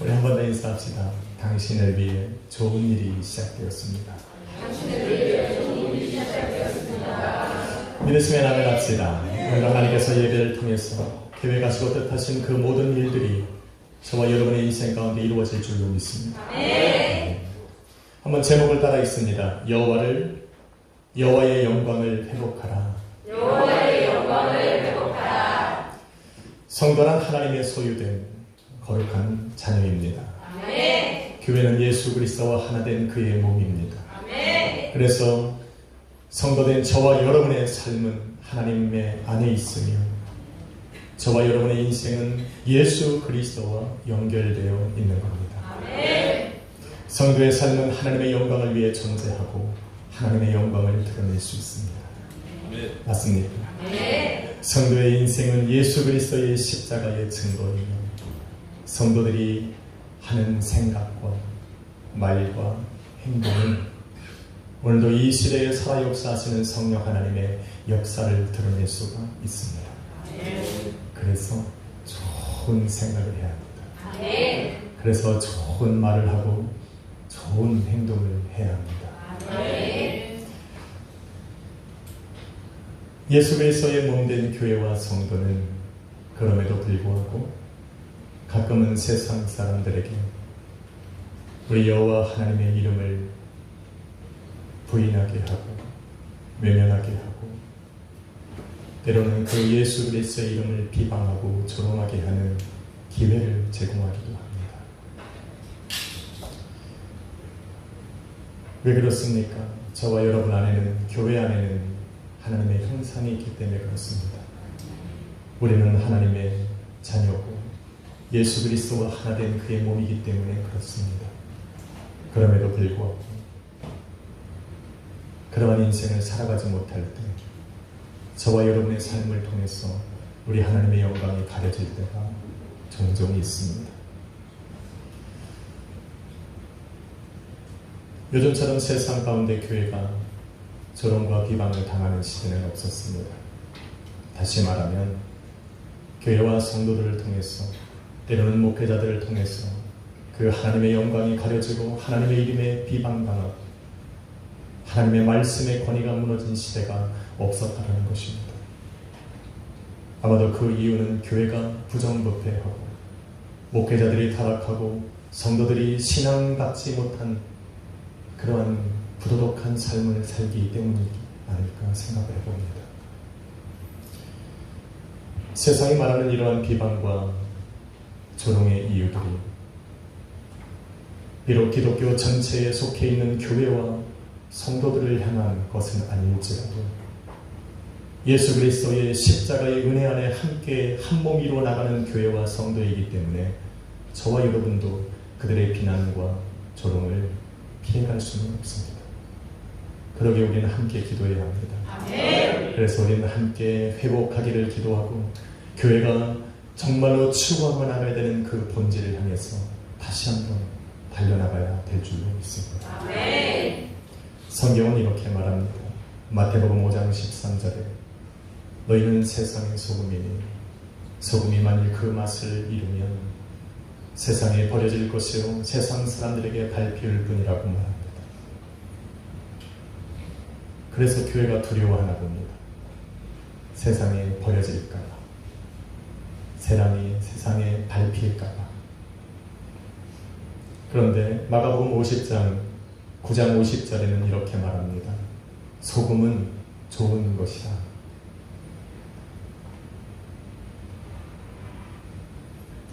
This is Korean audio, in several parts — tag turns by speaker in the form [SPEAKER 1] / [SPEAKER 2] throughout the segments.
[SPEAKER 1] 우리 한 번 더 인사합시다. 당신을 위해 좋은 일이 시작되었습니다. 믿으시면 아멘합시다. 오늘 하나님께서 예배를 통해서 계획하시고 뜻하신 그 모든 일들이 저와 여러분의 인생 가운데 이루어질 줄로 믿습니다. 한번 제목을 따라 읽습니다. 여호와의 영광을 회복하라.
[SPEAKER 2] 여호와의 영광을 회복하라.
[SPEAKER 1] 성도란 하나님의 소유된 거룩한 자녀입니다.
[SPEAKER 2] 아멘.
[SPEAKER 1] 교회는 예수 그리스도와 하나 된 그의 몸입니다.
[SPEAKER 2] 아멘.
[SPEAKER 1] 그래서 성도된 저와 여러분의 삶은 하나님의 안에 있으며 저와 여러분의 인생은 예수 그리스도와 연결되어 있는 겁니다.
[SPEAKER 2] 아멘.
[SPEAKER 1] 성도의 삶은 하나님의 영광을 위해 존재하고 하나님의 영광을 드러낼 수 있습니다. 맞습니까?
[SPEAKER 2] 아멘.
[SPEAKER 1] 성도의 인생은 예수 그리스도의 십자가의 증거이며 성도들이 하는 생각과 말과 행동은 오늘도 이 시대에 살아 역사하시는 성령 하나님의 역사를 드러낼 수가 있습니다. 그래서 좋은 생각을 해야 합니다. 그래서 좋은 말을 하고 좋은 행동을 해야 합니다. 예수 그리스도의 몸된 교회와 성도는 그럼에도 불구하고 가끔은 세상 사람들에게 우리 여호와 하나님의 이름을 부인하게 하고 외면하게 하고 때로는 그 예수 그리스도의 이름을 비방하고 조롱하게 하는 기회를 제공하기도 합니다. 왜 그렇습니까? 저와 여러분 안에는, 교회 안에는 하나님의 형상이 있기 때문에 그렇습니다. 우리는 하나님의 자녀고 예수 그리스도와 하나 된 그의 몸이기 때문에 그렇습니다. 그럼에도 불구하고 그러한 인생을 살아가지 못할 때 저와 여러분의 삶을 통해서 우리 하나님의 영광이 가려질 때가 종종 있습니다. 요즘처럼 세상 가운데 교회가 조롱과 비방을 당하는 시대는 없었습니다. 다시 말하면 교회와 성도들을 통해서 때로는 목회자들을 통해서 그 하나님의 영광이 가려지고 하나님의 이름에 비방당하고 하나님의 말씀의 권위가 무너진 시대가 없었다는 것입니다. 아마도 그 이유는 교회가 부정부패하고 목회자들이 타락하고 성도들이 신앙받지 못한 그러한 부도덕한 삶을 살기 때문이지 않을까 생각을 해봅니다. 세상이 말하는 이러한 비방과 조롱의 이유들이 비록 기독교 전체에 속해 있는 교회와 성도들을 향한 것은 아닐지라도 예수 그리스도의 십자가의 은혜 안에 함께 한 몸 이루어 나가는 교회와 성도이기 때문에 저와 여러분도 그들의 비난과 조롱을 피해갈 수는 없습니다. 그러게 우리는 함께 기도해야 합니다.
[SPEAKER 2] 아멘.
[SPEAKER 1] 그래서 우리는 함께 회복하기를 기도하고 교회가 정말로 추구하고 나가야 되는 그 본질을 향해서 다시 한번 달려나가야 될 줄로 믿습니다.
[SPEAKER 2] 아멘.
[SPEAKER 1] 성경은 이렇게 말합니다. 마태복음 5장 13절에 너희는 세상의 소금이니 소금이 만일 그 맛을 잃으면 세상에 버려질 것이요 세상 사람들에게 밟힐 뿐이라고 말합니다. 그래서 교회가 두려워하나 봅니다. 세상에 버려질까 봐, 세상에 밟힐까 봐. 그런데 마가복음 50장 9장 50절에는 이렇게 말합니다. 소금은 좋은 것이다.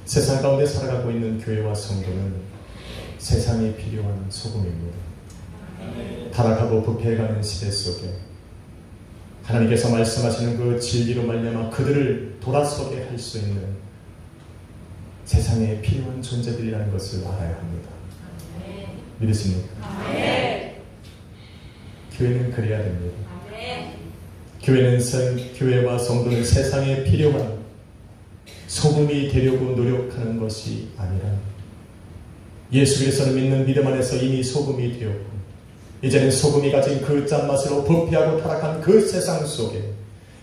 [SPEAKER 1] 세상 가운데 살아가고 있는 교회와 성도는 세상에 필요한 소금입니다. 타락하고 부패해가는 시대 속에 하나님께서 말씀하시는 그 진리로 말미암아 그들을 돌아서게 할 수 있는 세상에 필요한 존재들이라는 것을 알아야 합니다. 믿으십니까? 교회는 그래야 됩니다. 교회와 성도는 세상에 필요한 소금이 되려고 노력하는 것이 아니라 예수 그리스도를 믿는 믿음 안에서 이미 소금이 되었고 이제는 소금이 가진 그 짠맛으로 부패하고 타락한 그 세상 속에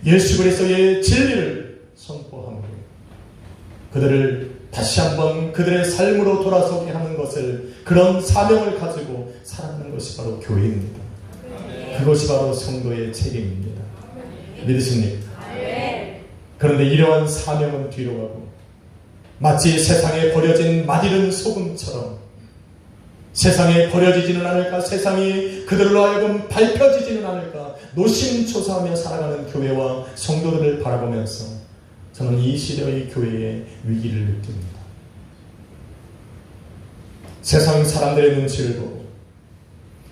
[SPEAKER 1] 예수 그리스도의 진리를 선포함으로 그들을 다시 한번 그들의 삶으로 돌아서게 하는 것을, 그런 사명을 가지고 살아가는 것이 바로 교회입니다. 그것이 바로 성도의 책임입니다. 믿으십니까? 그런데 이러한 사명은 뒤로 가고 마치 세상에 버려진 맛이른 소금처럼 세상에 버려지지는 않을까, 세상이 그들로 하여금 밟혀지지는 않을까 노심초사하며 살아가는 교회와 성도들을 바라보면서 저는 이 시대의 교회의 위기를 느낍니다. 세상 사람들의 눈치를 보고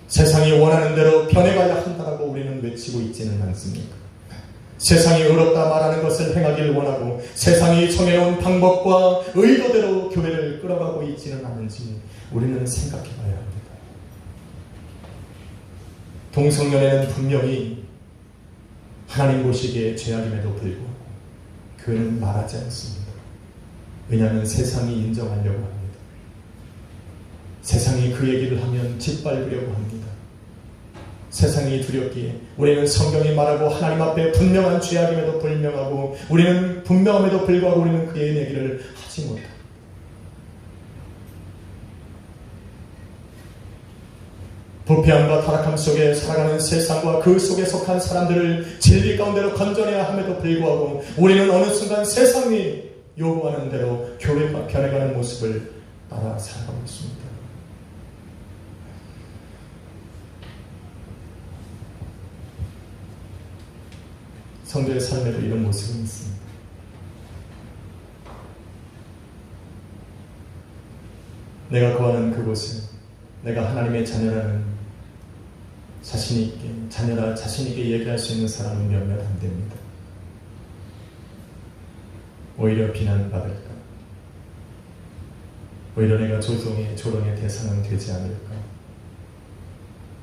[SPEAKER 1] 세상이 원하는 대로 변해가야 한다고 우리는 외치고 있지는 않습니까? 세상이 어렵다 말하는 것을 행하기를 원하고 세상이 정해놓은 방법과 의도대로 교회를 끌어가고 있지는 않은지 우리는 생각해 봐야 합니다. 동성연애는 분명히 하나님 보시기에 죄악임에도 불구하고 교회는 말하지 않습니다. 왜냐하면 세상이 인정하려고 합니다. 세상이 그 얘기를 하면 짓밟으려고 합니다. 세상이 두렵기에 우리는 성경이 말하고 하나님 앞에 분명한 죄악임에도 불명하고 우리는 분명함에도 불구하고 우리는 그의 얘기를 하지 못합니다. 부패함과 타락함 속에 살아가는 세상과 그 속에 속한 사람들을 진리 가운데로 건져내야 함에도 불구하고 우리는 어느 순간 세상이 요구하는 대로 교회가 변해가는 모습을 따라 살아가고 있습니다. 성도의 삶에도 이런 모습이 있습니다. 내가 거하는 그곳에 내가 하나님의 자녀라는 자신 있게 얘기할 수 있는 사람은 몇몇 안 됩니다. 오히려 비난받을까? 오히려 내가 조롱의 대상은 되지 않을까?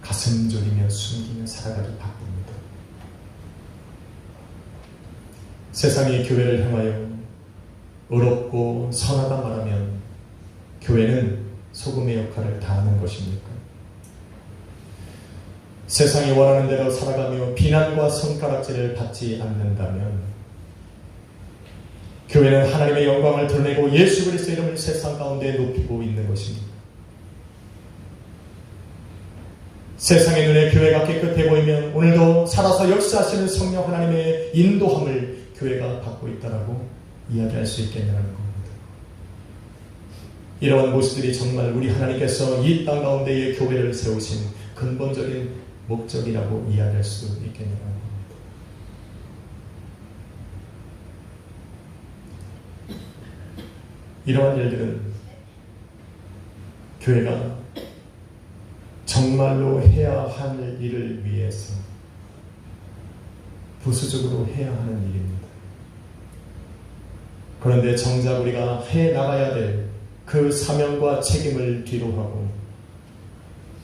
[SPEAKER 1] 가슴 졸이며 숨기며 살아가기 바쁩니다. 세상이 교회를 향하여 의롭고 선하다 말하면 교회는 소금의 역할을 다하는 것입니까? 세상이 원하는 대로 살아가며 비난과 손가락질을 받지 않는다면 교회는 하나님의 영광을 드러내고 예수 그리스도 이름을 세상 가운데 높이고 있는 것입니다. 세상의 눈에 교회가 깨끗해 보이면 오늘도 살아서 역사하시는 성령 하나님의 인도함을 교회가 받고 있다라고 이야기할 수 있겠냐는 겁니다. 이러한 모습들이 정말 우리 하나님께서 이 땅 가운데의 교회를 세우신 근본적인 목적이라고 이야기할 수 있겠냐는 겁니다. 이러한 일들은 교회가 정말로 해야 할 일을 위해서 부수적으로 해야 하는 일입니다. 그런데 정작 우리가 해나가야 될 그 사명과 책임을 뒤로하고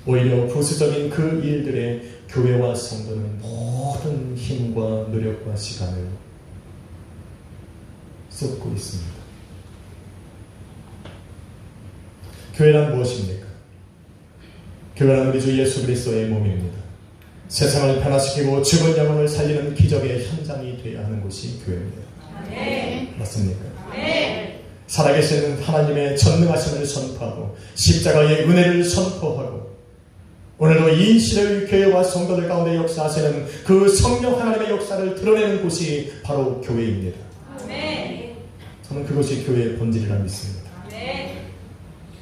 [SPEAKER 1] 오히려 부수적인 그 일들에 교회와 성도는 모든 힘과 노력과 시간을 쏟고 있습니다. 교회란 무엇입니까? 교회는 우리 주 예수 그리스도의 몸입니다. 세상을 변화시키고 죽은 영혼을 살리는 기적의 현장이 되어야 하는 곳이 교회입니다.
[SPEAKER 2] 네.
[SPEAKER 1] 맞습니까?
[SPEAKER 2] 네.
[SPEAKER 1] 살아계신 하나님의 전능하심을 선포하고 십자가의 은혜를 선포하고 오늘도 이 시대의 교회와 성도들 가운데 역사하시는 그 성령 하나님의 역사를 드러내는 곳이 바로 교회입니다.
[SPEAKER 2] 네.
[SPEAKER 1] 저는 그것이 교회의 본질이라 믿습니다.
[SPEAKER 2] 네.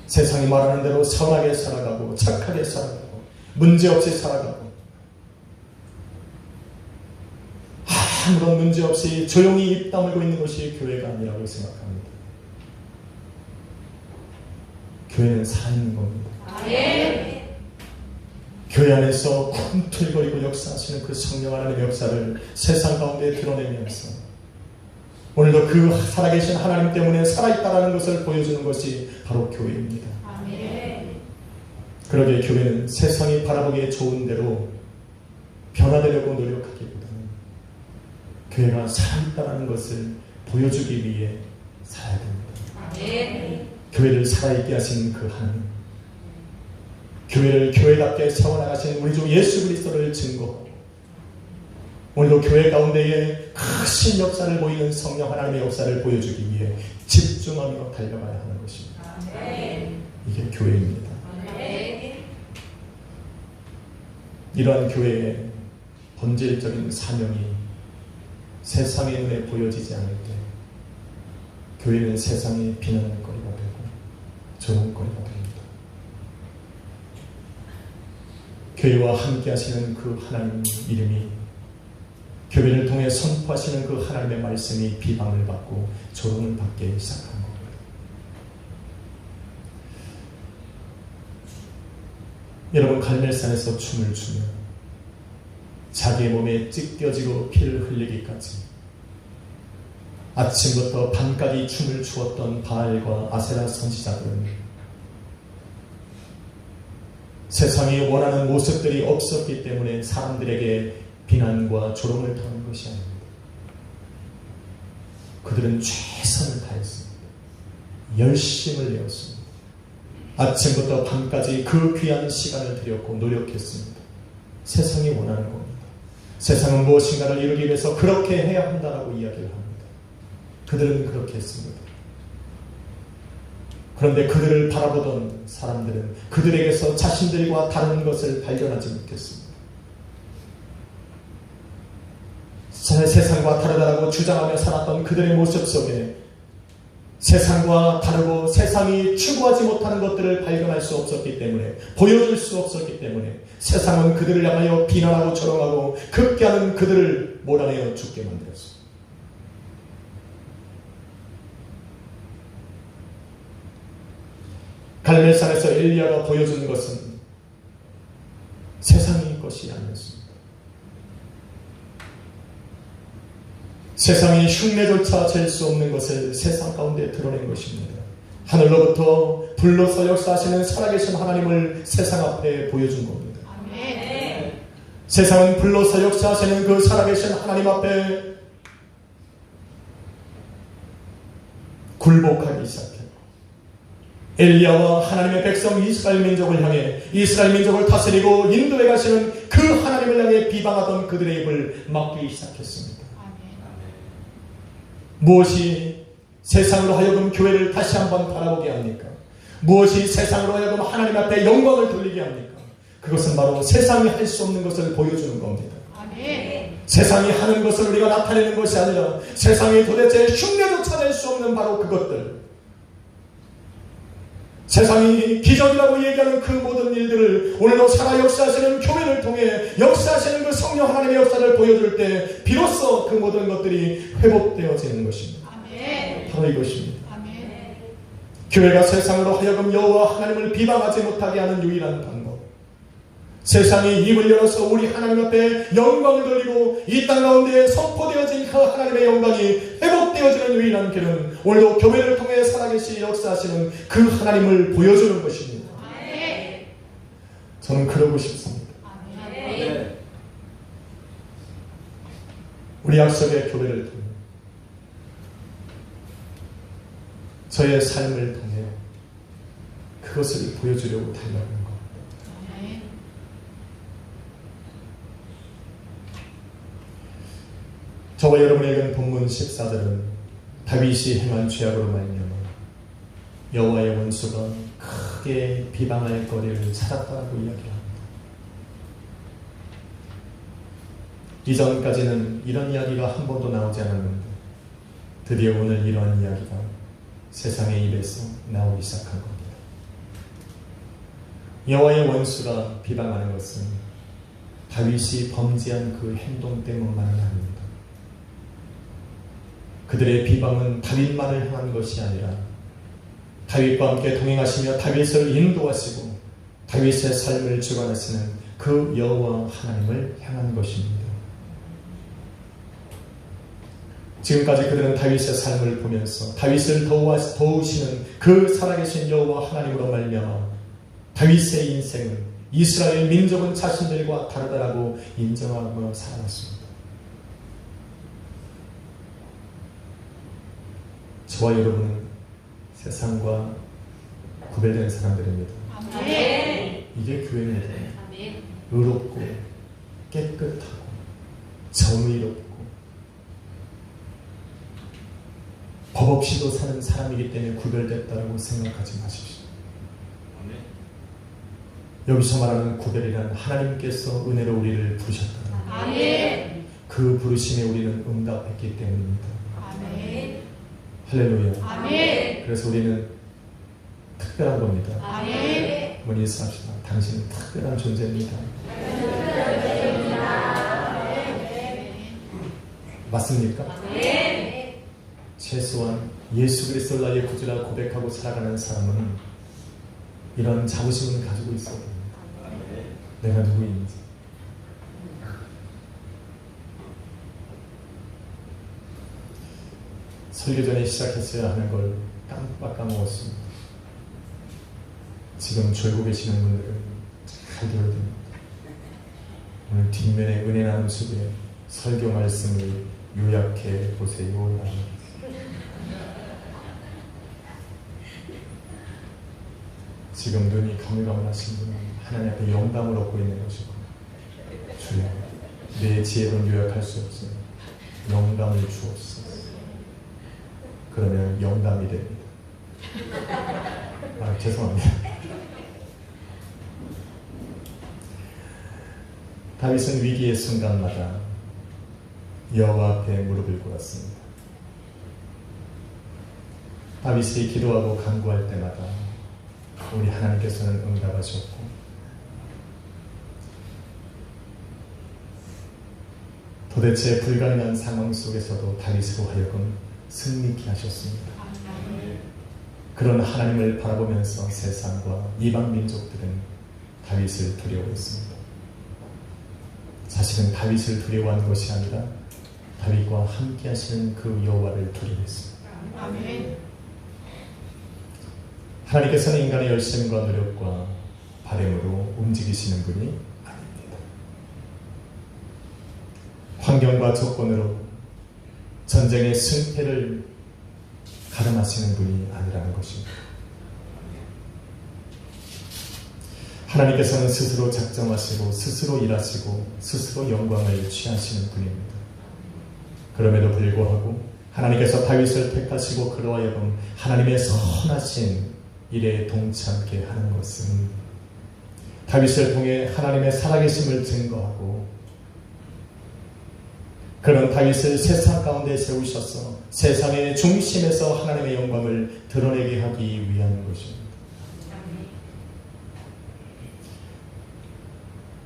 [SPEAKER 1] 세상이 말하는 대로 선하게 살아가고 착하게 살아가고 문제없이 살아가고 아무런 문제없이 조용히 입 다물고 있는 것이 교회가 아니라고 생각합니다. 교회는 살아있는 겁니다.
[SPEAKER 2] 네.
[SPEAKER 1] 교회 안에서 꿈틀거리고 역사하시는 그 성령 하나님의 역사를 세상 가운데 드러내면서 오늘도 그 살아계신 하나님 때문에 살아있다라는 것을 보여주는 것이 바로 교회입니다.
[SPEAKER 2] 네.
[SPEAKER 1] 그러기에 교회는 세상이 바라보기에 좋은 대로 변화되려고 노력하기보다는 교회가 살아있다라는 것을 보여주기 위해 살아야 됩니다.
[SPEAKER 2] 네.
[SPEAKER 1] 교회를 살아있게 하신 그 하나님, 교회를 교회답게 세워나가신 우리 주 예수 그리스도를 증거하고 오늘도 교회 가운데에 크신 역사를 보이는 성령 하나님의 역사를 보여주기 위해 집중하며 달려가야 하는 것입니다. 이게 교회입니다. 이러한 교회의 본질적인 사명이 세상의 눈에 보여지지 않을 때 교회는 세상의 비난거리가 되고 조롱거리가 됩니다. 교회와 함께 하시는 그 하나님 이름이 교회를 통해 선포하시는 그 하나님의 말씀이 비방을 받고 조롱을 받기 시작하는 겁니다. 여러분, 갈멜산에서 춤을 추며 자기의 몸에 찢겨지고 피를 흘리기까지 아침부터 밤까지 춤을 추었던 바알과 아세라 선지자들은 세상이 원하는 모습들이 없었기 때문에 사람들에게 비난과 조롱을 당한 것이 아닙니다. 그들은 최선을 다했습니다. 열심을 내었습니다. 아침부터 밤까지 그 귀한 시간을 들였고 노력했습니다. 세상이 원하는 겁니다. 세상은 무엇인가를 이루기 위해서 그렇게 해야 한다라고 이야기를 합니다. 그들은 그렇게 했습니다. 그런데 그들을 바라보던 사람들은 그들에게서 자신들과 다른 것을 발견하지 못했습니다. 세상과 다르다라고 주장하며 살았던 그들의 모습 속에 세상과 다르고 세상이 추구하지 못하는 것들을 발견할 수 없었기 때문에, 보여줄 수 없었기 때문에 세상은 그들을 향하여 비난하고 조롱하고 극기하는 그들을 몰아내어 죽게 만들었습니다. 갈멜산에서 엘리야가 보여준 것은 세상의 것이 아니었습니다. 세상이 흉내조차 잴 수 없는 것을 세상 가운데 드러낸 것입니다. 하늘로부터 불로서 역사하시는 살아계신 하나님을 세상 앞에 보여준 겁니다.
[SPEAKER 2] 아멘.
[SPEAKER 1] 세상은 불로서 역사하시는 그 살아계신 하나님 앞에 굴복하기 시작했고, 엘리야와 하나님의 백성 이스라엘 민족을 향해, 이스라엘 민족을 다스리고 인도해 가시는 그 하나님을 향해 비방하던 그들의 입을 막기 시작했습니다. 무엇이 세상으로 하여금 교회를 다시 한번 바라보게 합니까? 무엇이 세상으로 하여금 하나님 앞에 영광을 돌리게 합니까? 그것은 바로 세상이 할 수 없는 것을 보여주는 겁니다.
[SPEAKER 2] 아멘.
[SPEAKER 1] 세상이 하는 것을 우리가 나타내는 것이 아니라 세상이 도대체 흉내조차 낼 수 없는 바로 그것들, 세상이 기적이라고 얘기하는 그 모든 일들을 오늘도 살아 역사하시는 교회를 통해 역사하시는 그 성령 하나님의 역사를 보여줄 때 비로소 그 모든 것들이 회복되어지는 것입니다.
[SPEAKER 2] 아멘.
[SPEAKER 1] 바로 이것입니다.
[SPEAKER 2] 아멘.
[SPEAKER 1] 교회가 세상으로 하여금 여호와 하나님을 비방하지 못하게 하는 유일한 방법, 세상이 입을 열어서 우리 하나님 앞에 영광을 돌리고 이 땅 가운데 선포되어진 그 하나님의 영광이 회복되어지는 유일한 길은 오늘도 교회를 통해 살아계시 역사하시는 그 하나님을 보여주는 것입니다.
[SPEAKER 2] 아멘.
[SPEAKER 1] 저는 그러고 싶습니다.
[SPEAKER 2] 아멘.
[SPEAKER 1] 우리 약속의 교회를 통해, 저의 삶을 통해 그것을 보여주려고 달려가는 겁니다.
[SPEAKER 2] 아멘.
[SPEAKER 1] 저와 여러분의 읽은 본문 14절은 다윗이 행한 죄악으로 말미암아 여호와의 원수가 크게 비방할 거리를 찾았다고 이야기합니다. 이전까지는 이런 이야기가 한 번도 나오지 않았는데 드디어 오늘 이러한 이야기가 세상의 입에서 나오기 시작한 겁니다. 여호와의 원수가 비방하는 것은 다윗이 범죄한 그 행동 때문만은 아닙니다. 그들의 비방은 다윗만을 향한 것이 아니라 다윗과 함께 동행하시며 다윗을 인도하시고 다윗의 삶을 주관하시는 그 여호와 하나님을 향한 것입니다. 지금까지 그들은 다윗의 삶을 보면서 다윗을 도우시는 그 살아계신 여호와 하나님으로 말미암아 다윗의 인생은, 이스라엘 민족은 자신들과 다르다라고 인정하며 살아왔습니다. 저와 여러분은 세상과 구별된 사람들입니다.
[SPEAKER 2] 아멘.
[SPEAKER 1] 이게 교회입니다.
[SPEAKER 2] 아멘.
[SPEAKER 1] 의롭고 깨끗하고 정의롭고 법 없이도 사는 사람이기 때문에 구별됐다고 생각하지 마십시오. 여기서 말하는 구별이란 하나님께서 은혜로 우리를 부르셨다.
[SPEAKER 2] 아멘.
[SPEAKER 1] 그 부르심에 우리는 응답했기 때문입니다.
[SPEAKER 2] 아멘.
[SPEAKER 1] 할렐루야.
[SPEAKER 2] 아멘.
[SPEAKER 1] 그래서 우리는 특별한 겁니다.
[SPEAKER 2] 아멘.
[SPEAKER 1] 한번 인사합시다. 당신은 특별한 존재입니다. 맞습니까?
[SPEAKER 2] 아멘.
[SPEAKER 1] 최소한 예수 그리스도를 나의 구주라 고백하고 살아가는 사람은 이런 자부심을 가지고 있어야 됩니다. 내가 누구인지. 설교 전에 시작했어야 하는 걸 깜빡 까먹었습니다. 지금 졸고 계시는 분들은 잘 들어야 됩니다. 오늘 뒷면에 은혜 나눔 속에 설교 말씀을 요약해 보세요. 지금 눈이 가물가물하신 분은 하나님 앞에 영감을 얻고 있는 것이고, 주여 내 지혜로는 요약할 수 없으니 영감을 주옵소서. 그러면 영감이 됩니다. 죄송합니다. 다윗은 위기의 순간마다 여호와 앞에 무릎을 꿇었습니다. 다윗이 기도하고 간구할 때마다 우리 하나님께서는 응답하셨고, 도대체 불가능한 상황 속에서도 다윗으로 하여금 승리케 하셨습니다. 그런 하나님을 바라보면서 세상과 이방 민족들은 다윗을 두려워했습니다. 사실은 다윗을 두려워한 것이 아니라 다윗과 함께 하시는 그 여호와를 두려워했습니다.
[SPEAKER 2] 아멘.
[SPEAKER 1] 하나님께서는 인간의 열심과 노력과 바램으로 움직이시는 분이 아닙니다. 환경과 조건으로 전쟁의 승패를 가름하시는 분이 아니라는 것입니다. 하나님께서는 스스로 작정하시고 스스로 일하시고 스스로 영광을 취하시는 분입니다. 그럼에도 불구하고 하나님께서 다윗을 택하시고 그로 하여금 하나님의 선하신 일에 동참케 하는 것은 다윗을 통해 하나님의 살아계심을 증거하고 그런 다윗을 세상 가운데 세우셔서 세상의 중심에서 하나님의 영광을 드러내게 하기 위한 것입니다.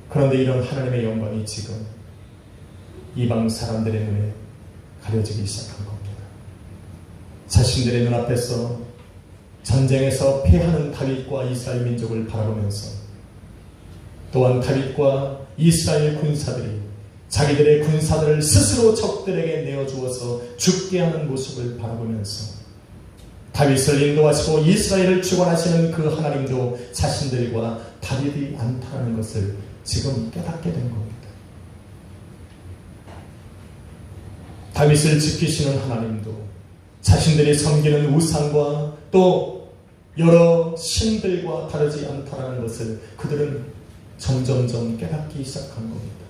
[SPEAKER 1] 그런데 이런 하나님의 영광이 지금 이방 사람들의 눈에 가려지기 시작한 겁니다. 자신들의 눈앞에서 전쟁에서 패하는 다윗과 이스라엘 민족을 바라보면서 또한 다윗과 이스라엘 군사들이 자기들의 군사들을 스스로 적들에게 내어주어서 죽게 하는 모습을 바라보면서 다윗을 인도하시고 이스라엘을 주관하시는 그 하나님도 자신들과 다르지 않다는 것을 지금 깨닫게 된 겁니다. 다윗을 지키시는 하나님도 자신들이 섬기는 우상과 또 여러 신들과 다르지 않다는 것을 그들은 점점점 깨닫기 시작한 겁니다.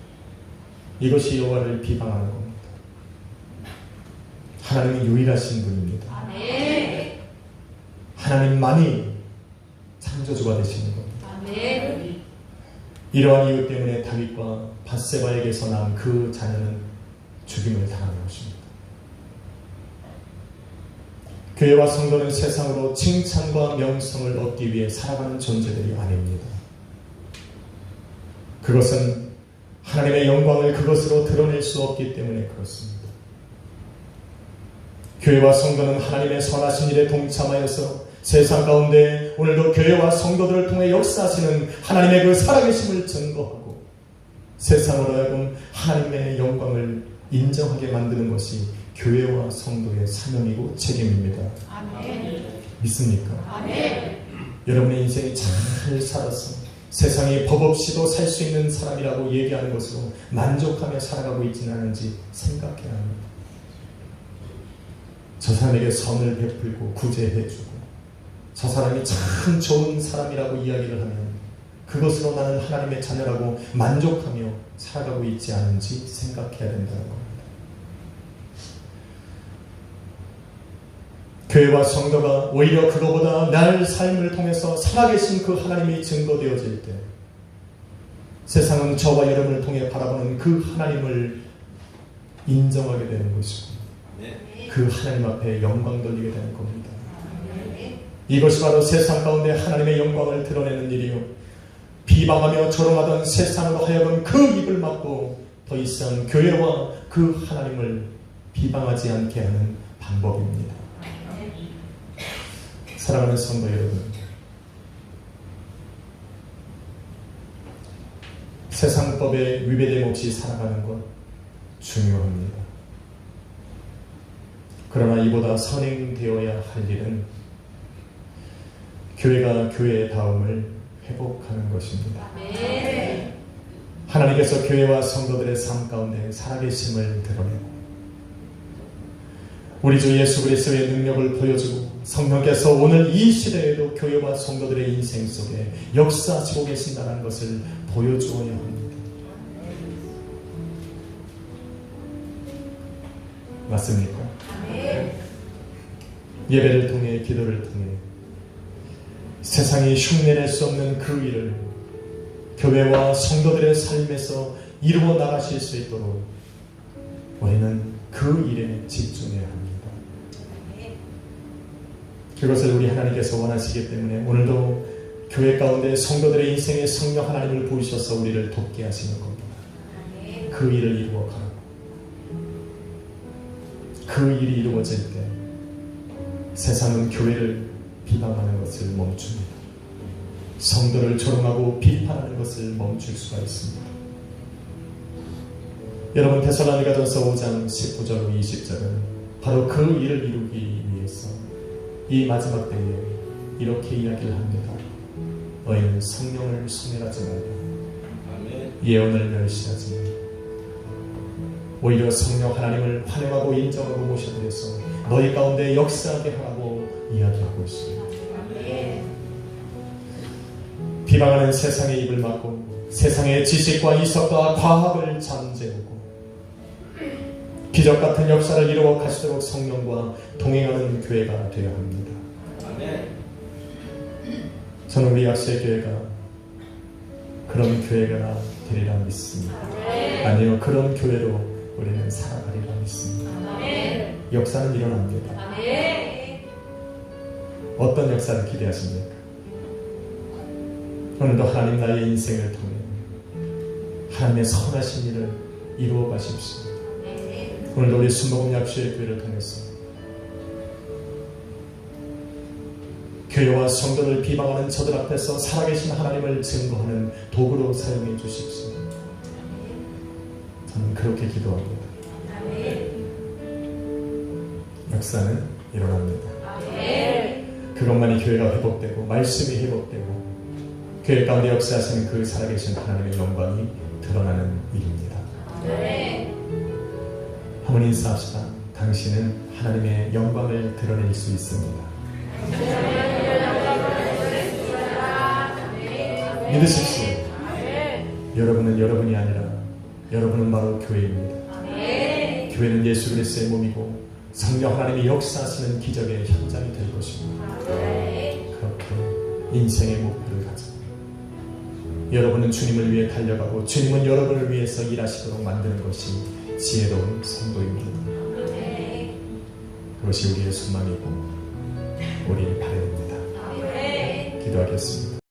[SPEAKER 1] 이것이 여호와를 비방하는 겁니다. 하나님은 유일하신 분입니다.
[SPEAKER 2] 아멘.
[SPEAKER 1] 하나님만이 창조주가 되시는 겁니다.
[SPEAKER 2] 아멘.
[SPEAKER 1] 이러한 이유 때문에 다윗과 밧세바에게서 난 그 자녀는 죽임을 당하는 것입니다. 교회와 성도는 세상으로 칭찬과 명성을 얻기 위해 살아가는 존재들이 아닙니다. 그것은 하나님의 영광을 그것으로 드러낼 수 없기 때문에 그렇습니다. 교회와 성도는 하나님의 선하신 일에 동참하여서 세상 가운데 오늘도 교회와 성도들을 통해 역사하시는 하나님의 그 살아계심을 증거하고 세상으로 하여금 하나님의 영광을 인정하게 만드는 것이 교회와 성도의 사명이고 책임입니다.
[SPEAKER 2] 아멘.
[SPEAKER 1] 믿습니까?
[SPEAKER 2] 아멘.
[SPEAKER 1] 여러분의 인생이 잘 살아서 세상에 법 없이도 살 수 있는 사람이라고 얘기하는 것으로 만족하며 살아가고 있지는 않은지 생각해야 합니다. 저 사람에게 선을 베풀고 구제해주고 저 사람이 참 좋은 사람이라고 이야기를 하면 그 그것으로 나는 하나님의 자녀라고 만족하며 살아가고 있지 않은지 생각해야 된다는 겁니다. 교회와 성도가 오히려 그거보다 나의 삶을 통해서 살아계신 그 하나님이 증거되어질 때 세상은 저와 여러분을 통해 바라보는 그 하나님을 인정하게 되는 것이고 그 하나님 앞에 영광 돌리게 되는 겁니다. 이것이 바로 세상 가운데 하나님의 영광을 드러내는 일이요, 비방하며 조롱하던 세상으로 하여금 그 입을 막고 더 이상 교회와 그 하나님을 비방하지 않게 하는 방법입니다. 사랑하는 성도 여러분, 세상법에 위배됨 없이 살아가는 것 중요합니다. 그러나 이보다 선행되어야 할 일은 교회가 교회의 다움을 회복하는 것입니다. 하나님께서 교회와 성도들의 삶 가운데 살아계심을 드러내고 우리 주 예수 그리스도의 능력을 보여주고 성령께서 오늘 이 시대에도 교회와 성도들의 인생 속에 역사하시고 계신다는 것을 보여주어야 합니다. 맞습니까? 예배를 통해, 기도를 통해 세상이 흉내낼 수 없는 그 일을 교회와 성도들의 삶에서 이루어 나가실 수 있도록 우리는 그 일에 집중해야 합니다. 그것을 우리 하나님께서 원하시기 때문에 오늘도 교회 가운데 성도들의 인생에 성령 하나님을 부으셔서 우리를 돕게 하시는 겁니다. 그 일을 이루어 가라고. 그 일이 이루어질 때 세상은 교회를 비방하는 것을 멈춥니다. 성도를 조롱하고 비판하는 것을 멈출 수가 있습니다. 여러분, 데살로니가전서 5장 19절 20절은 바로 그 일을 이루기 위해서 이 마지막 때에 이렇게 이야기를 합니다. 너희는 성령을 소멸하지 말고 예언을 멸시하지 말고 오히려 성령 하나님을 환영하고 인정하고 모셔드려서 너희 가운데 역사하게 하라고 이야기하고 있습니다. 비방하는 세상의 입을 막고 세상의 지식과 이성과 과학을 잠재우고 기적 같은 역사를 이루어 가시도록 성령과 동행하는 교회가 되어야 합니다. 저는 우리 약수의 교회가 그런 교회가 되리라 믿습니다. 아니요, 그런 교회로 우리는 살아가리라 믿습니다. 역사는 일어납니다. 어떤 역사를 기대하십니까? 오늘도 하나님 나의 인생을 통해 하나님의 선하신 일을 이루어 가십시오. 오늘도 우리 순복음 약수의 교회를 통해서 교회와 성도를 비방하는 저들 앞에서 살아계신 하나님을 증거하는 도구로 사용해 주십시오. 저는 그렇게 기도합니다. 역사는 일어납니다. 그것만이 교회가 회복되고 말씀이 회복되고 교회 가운데 역사하시는 그 살아계신 하나님의 영광이 드러나는 일입니다. 한번 인사합시다. 당신은 하나님의 영광을 드러낼 수 있습니다. 믿으십시오. 여러분은 여러분이 아니라 여러분은 바로 교회입니다. 교회는 예수 그리스도의 몸이고 성령 하나님이 역사하시는 기적의 현장이 될 것입니다. 그렇게 인생의 목표를 가지고 여러분은 주님을 위해 달려가고 주님은 여러분을 위해서 일하시도록 만드는 것이 지혜로운 성도입니다. 그것이 우리의 소망이고 우리의 바람입니다. 기도하겠습니다.